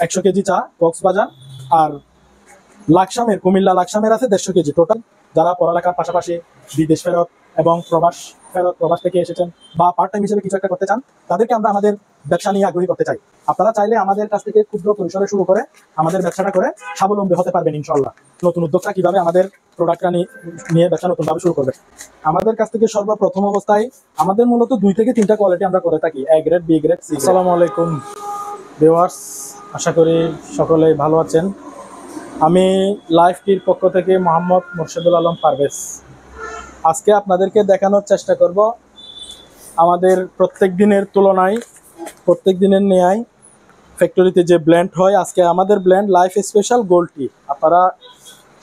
100 KG চা কক্সবাজার, আর লাকসামের কুমিল্লা লাকসামের আছে 150 KG total. যারা পড়ালেখার পাশাপাশি বিদেশ ফেরত এবং প্রবাস থেকে এসেছেন বা পার্ট টাইম হিসেবে কিছু একটা করতে চান, তাদেরকে আমরা আমাদের ব্যবসা নিয়ে আগ্রহী করতে চাই। আপনারা চাইলে আমাদের কাছ থেকে ক্ষুদ্র পরিসরে শুরু করে আমাদের ব্যবসাটা করে স্বাবলম্বী হতে পারবেন ইনশাল্লাহ। নতুন উদ্যোক্তা কিভাবে আমাদের প্রোডাক্টটা নিয়ে ব্যবসা নতুনভাবে শুরু করবে, আমাদের কাছ থেকে সর্বপ্রথম অবস্থায় আমাদের মূলত 2 থেকে 3টা কোয়ালিটি আমরা করে থাকি, A grade, B grade, C. আসসালামু আলাইকুম ভিউয়ার্স, আশা করি সকলেই ভালো আছেন। আমি লাইভ টির পক্ষ থেকে মোহাম্মদ মোর্শেদুল আলম পারভেজ। আজকে আপনাদেরকে দেখানোর চেষ্টা করব আমাদের প্রত্যেক দিনের তুলনায়, প্রত্যেক দিনের ন্যায় ফ্যাক্টরিতে যে ব্লেন্ড হয়, আজকে আমাদের ব্লেন্ড লাইফ স্পেশাল গোল্ড টি আপনারা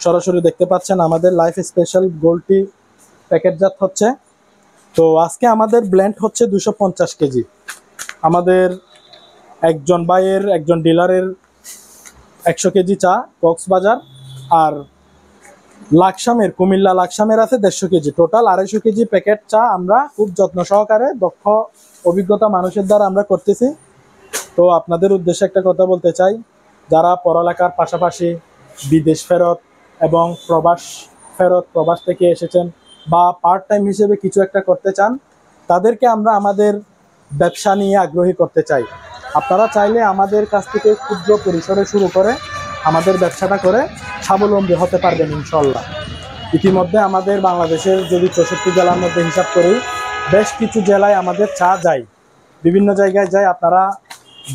সরাসরি দেখতে পাচ্ছেন। আমাদের লাইফ স্পেশাল গোল্ড টি প্যাকেটজাত হচ্ছে। তো আজকে আমাদের ব্লেন্ড হচ্ছে 250 কেজি। আমাদের একজন ভাইয়ের, একজন ডিলারের 100 কেজি চা কক্সবাজার, আর লাকসামের কুমিল্লা লাকসামের আছে 150 কেজি টোটাল। 250 কেজি প্যাকেট চা আমরা খুব যত্ন সহকারে দক্ষ অভিজ্ঞতা মানুষের দ্বারা আমরা করতেছি। তো আপনাদের উদ্দেশ্যে একটা কথা বলতে চাই, যারা পড়ালেখার পাশাপাশি বিদেশ ফেরত এবং প্রবাস থেকে এসেছেন বা পার্ট টাইম হিসেবে কিছু একটা করতে চান, তাদেরকে আমরা আমাদের ব্যবসা নিয়ে আগ্রহী করতে চাই। আপনারা চাইলে আমাদের কাছ থেকে ক্ষুদ্র পরিসরে শুরু করে আমাদের ব্যবসাটা করে স্বাবলম্বী হতে পারবেন ইনশাল্লাহ। ইতিমধ্যে আমাদের বাংলাদেশের যদি 64 জেলার মধ্যে হিসাব করি, বেশ কিছু জেলায় আমাদের চা যায়, বিভিন্ন জায়গায় যায়। আপনারা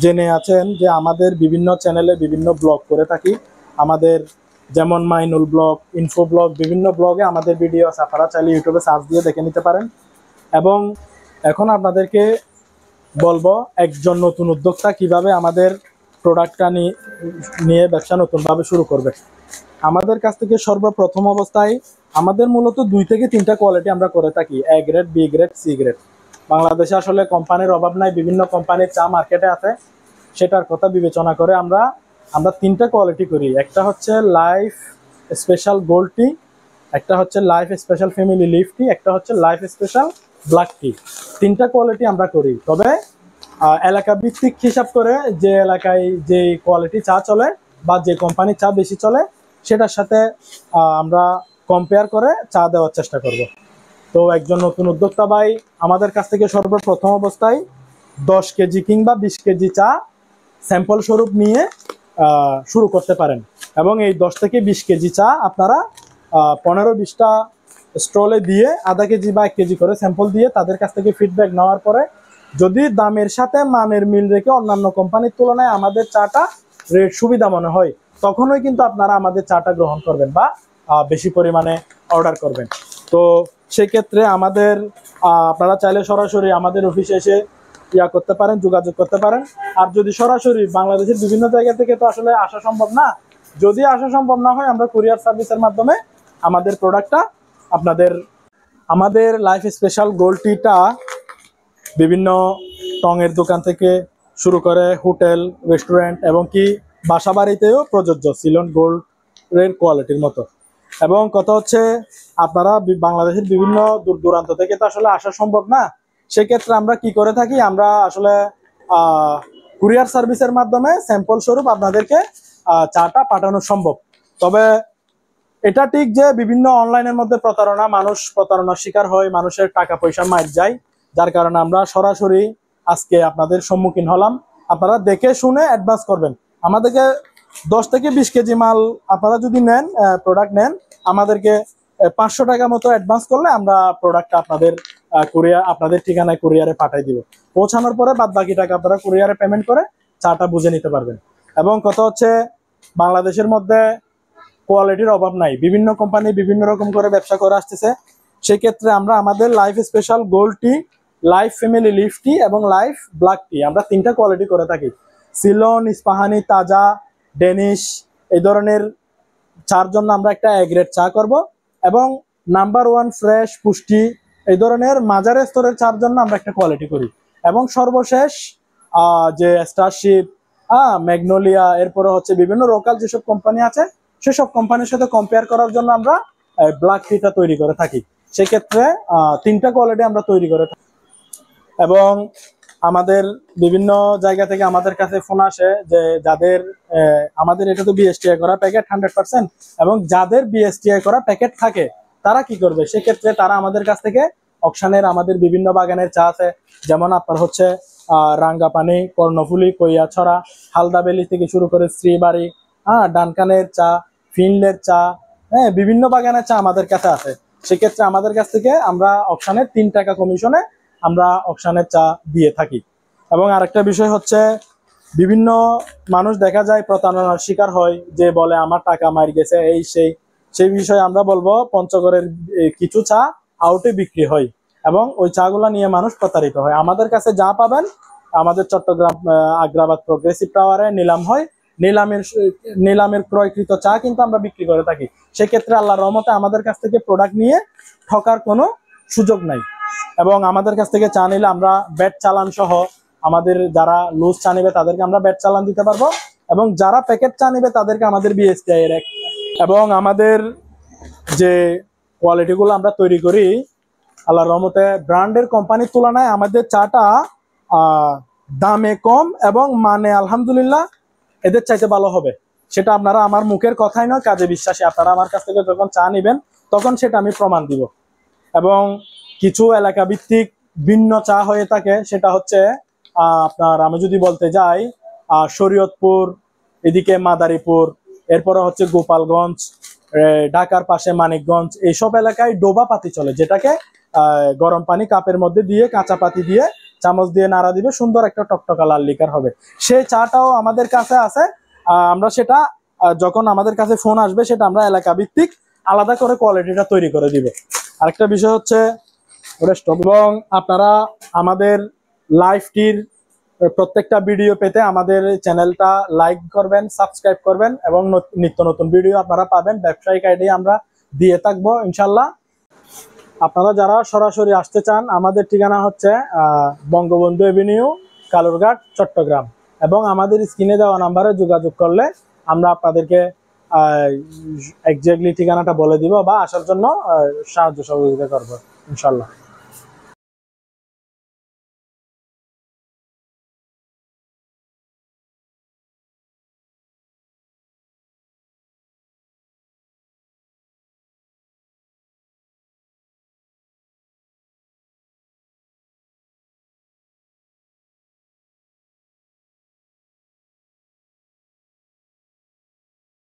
জেনে আছেন যে আমাদের বিভিন্ন চ্যানেলে বিভিন্ন ব্লগ করে থাকি। আমাদের যেমন মাইনুল ব্লগ, ইনফো ব্লগ, বিভিন্ন ব্লগে আমাদের ভিডিও আছে, আপনারা চাইলে ইউটিউবে সার্চ দিয়ে দেখে নিতে পারেন। এবং এখন আপনাদেরকে বলবো একজন নতুন উদ্যোক্তা কিভাবে আমাদের প্রোডাক্টটা নিয়ে ব্যবসা নতুনভাবে শুরু করবে। আমাদের কাছ থেকে সর্বপ্রথম অবস্থায় আমাদের মূলত 2 থেকে 3টা কোয়ালিটি আমরা করে থাকি, A grade, B grade, C grade. বাংলাদেশে আসলে কোম্পানির অভাব নাই, বিভিন্ন কোম্পানির চা মার্কেটে আছে। সেটার কথা বিবেচনা করে আমরা 3টা কোয়ালিটি করি। একটা হচ্ছে লাইফ স্পেশাল গোল্ড টি, একটা হচ্ছে লাইফ স্পেশাল ফ্যামিলি লিফ টি, একটা হচ্ছে লাইফ স্পেশাল ব্ল্যাক টি। 3টা কোয়ালিটি আমরা করি। তবে এলাকা ভিত্তিক হিসাব করে যে এলাকায় যে কোয়ালিটি চা চলে বা যে কোম্পানির চা বেশি চলে, সেটার সাথে আমরা কম্পেয়ার করে চা দেওয়ার চেষ্টা করব। তো একজন নতুন উদ্যোক্তা ভাই আমাদের কাছ থেকে সর্বপ্রথম অবস্থায় 10 কেজি কিংবা 20 কেজি চা স্যাম্পল স্বরূপ নিয়ে শুরু করতে পারেন। এবং এই 10 থেকে 20 কেজি চা আপনারা 15-20টা স্টলে দিয়ে আধা কেজি বা 1 কেজি করে স্যাম্পল দিয়ে তাদের কাছ থেকে ফিডব্যাক নেওয়ার পরে যদি দামের সাথে মানের মিল রেখে অন্যান্য কোম্পানির তুলনায় আমাদের চাটা রেট সুবিধা মনে হয়, তখনই কিন্তু আপনারা আমাদের চাটা গ্রহণ করবেন বা বেশি পরিমাণে অর্ডার করবেন। তো সেক্ষেত্রে আমাদের আপনারা চাইলে সরাসরি আমাদের অফিসে এসে করতে পারেন, যোগাযোগ করতে পারেন। আর যদি সরাসরি বাংলাদেশের বিভিন্ন জায়গা থেকে তো আসলে আসা সম্ভব না, যদি আসা সম্ভব না হয় আমরা কুরিয়ার সার্ভিসের মাধ্যমে আমাদের প্রোডাক্টটা আমাদের লাইফ স্পেশাল গোল্ড টিটা বিভিন্ন টঙের দোকান থেকে শুরু করে হোটেল, রেস্টুরেন্ট এবং কি বাসা বাড়িতেও প্রযোজ্য, সিলন গোল্ডের কোয়ালিটির মতো। এবং কথা হচ্ছে আপনারা বাংলাদেশের বিভিন্ন দূর দূরান্ত থেকে তো আসলে আসা সম্ভব না, সেক্ষেত্রে আমরা কি করে থাকি, আমরা আসলে কুরিয়ার সার্ভিসের মাধ্যমে স্যাম্পল স্বরূপ আপনাদেরকে চাটা পাঠানো সম্ভব। তবে এটা ঠিক যে বিভিন্ন অনলাইনের মধ্যে মানুষ প্রতারণার শিকার হয়, মানুষের টাকা পয়সা মার যায়, যার কারণে আমরা সরাসরি আজকে আপনাদের সম্মুখীন হলাম। আপনারা দেখে শুনে অ্যাডভান্স করবেন। আমাদেরকে 10 থেকে 20 কেজি মাল আপনারা যদি নেন, প্রোডাক্ট নেন, আমাদেরকে 500 টাকা মতো অ্যাডভান্স করলে আমরা প্রোডাক্টটা আপনাদের ঠিকানায় কুরিয়ারে পাঠিয়ে দিব। পৌঁছানোর পরে বাদ বাকি টাকা আপনারা কুরিয়ারে পেমেন্ট করে চাটা বুঝে নিতে পারবেন। এবং কথা হচ্ছে বাংলাদেশের মধ্যে কোয়ালিটির অভাব নাই, বিভিন্ন কোম্পানি বিভিন্ন রকম করে ব্যবসা করে আসতেছে। সেক্ষেত্রে আমরা আমাদের লাইফ স্পেশাল গোল্ড টি, লাইফ ফ্যামিলি লিফ টি এবং লাইফ ব্ল্যাক টি আমরা 3টা কোয়ালিটি করে থাকি। সিলন, ইস্পাহানি, তাজা, ডেনিশ এই ধরনের চার জন্য আমরা একটা এ গ্রেড চা করব, এবং নাম্বার 1 ফ্রেশ পুষ্টি এই ধরনের মাঝারি স্তরের চার জন্য আমরা একটা কোয়ালিটি করি। এবং সর্বশেষ যে স্টারশিপ, ম্যাগনোলিয়া, এরপরে হচ্ছে বিভিন্ন লোকাল যেসব কোম্পানি আছে সেসব কোম্পানির সাথে কম্পেয়ার করার জন্য আমরা ব্ল্যাক টিটা তৈরি করে থাকি। সেক্ষেত্রে 3টা কোয়ালিটি আমরা তৈরি করে থাকি। এবং আমাদের বিভিন্ন জায়গা থেকে আমাদের কাছে ফোন আসে যে যাদের আমাদের এটা তো বিএসটিআই করা প্যাকেট 100%, এবং যাদের বিএসটিআই করা প্যাকেট থাকে তারা কি করবে, সেক্ষেত্রে তারা আমাদের কাছ থেকে অকশানের আমাদের বিভিন্ন বাগানের চা আছে, যেমন আপনার হচ্ছে রাঙ্গাপানি, কর্ণফুলি, কইয়াছড়া, হালদাবেলি থেকে শুরু করে শ্রীবাড়ি, ডানকানের চা, ফিনলের চা, হ্যাঁ বিভিন্ন বাগানের চা আমাদের কাছে আছে। সেক্ষেত্রে আমাদের কাছ থেকে আমরা অকশানের 3 টাকা কমিশনে আমরা অকশানের চা দিয়ে থাকি। এবং আরেকটা বিষয় হচ্ছে বিভিন্ন মানুষ দেখা যায় প্রতারণার শিকার হয়, যে বলে আমার টাকা মার গেছে এই সেই বিষয়ে আমরা বলবো পঞ্চগড়ের কিছু চা আউটে বিক্রি হয় এবং ওই চাগুলা নিয়ে মানুষ প্রতারিত হয়। আমাদের কাছে যা পাবেন আমাদের চট্টগ্রাম আগ্রাবাদ প্রগ্রেসিভ টাওয়ারে নিলাম হয়, নিলামের ক্রয়কৃত চা কিন্তু আমরা বিক্রি করে থাকি। সেক্ষেত্রে আল্লাহর রহমতে আমাদের কাছ থেকে প্রোডাক্ট নিয়ে ঠকার কোনো সুযোগ নাই। এবং আমাদের কাছ থেকে চা নিলে আমরা ব্যাট চালান সহ আমাদের যারা লুজ চা নিবে তাদেরকে আমরা ব্যাট চালান দিতে পারবো, এবং যারা প্যাকেট চা নিবে তাদেরকে আমাদের বিএসটিআই এর এবং আমাদের যে কোয়ালিটিগুলো আমরা তৈরি করি আল্লাহর রহমতে ব্র্যান্ডের কোম্পানির তুলনায় আমাদের চাটা দামে কম এবং মানে আলহামদুলিল্লাহ এদের চাইতে ভালো হবে। সেটা আপনারা আমার মুখের কথাই নয়, কাজে বিশ্বাসী। আপনারা আমার কাছ থেকে যখন চা নিবেন তখন সেটা আমি প্রমাণ দিব। এবং কিছু এলাকা ভিত্তিক ভিন্ন চা হয়ে থাকে, সেটা হচ্ছে আপনার আমি যদি বলতে যাই শরীয়তপুর, এদিকে মাদারীপুর, এরপরে হচ্ছে গোপালগঞ্জ, ঢাকার পাশে মানিকগঞ্জ, এইসব এলাকায় ডোবা পাতি চলে, যেটাকে গরম পানি কাপের মধ্যে দিয়ে কাঁচা পাতি দিয়ে চামচ দিয়ে নাড়া দিবে, সুন্দর একটা টকটকা লাল লিকার হবে। সেই চাটাও আমাদের কাছে আছে। আমরা সেটা যখন আমাদের কাছে ফোন আসবে সেটা আমরা এলাকা ভিত্তিক আলাদা করে কোয়ালিটিটা তৈরি করে দিব। আরেকটা বিষয় হচ্ছে এবং আপনারা আমাদের লাইভটির প্রত্যেকটা ভিডিও পেতে আমাদের চ্যানেলটা লাইক করবেন, সাবস্ক্রাইব করবেন, এবং নিত্য নতুন ভিডিও আপনারা পাবেন। ব্যবসায়িক আইডি আমরা দিয়ে থাকবো ইনশাল্লাহ। আপনারা যারা সরাসরি আসতে চান আমাদের ঠিকানা হচ্ছে বঙ্গবন্ধু এভিনিউ, কালুরঘাট, চট্টগ্রাম, এবং আমাদের স্ক্রিনে দেওয়া নাম্বারে যোগাযোগ করলে আমরা আপনাদেরকে এক্স্যাক্টলি ঠিকানাটা বলে দিব বা আসার জন্য সাহায্য সহযোগিতা করবো ইনশাল্লাহ।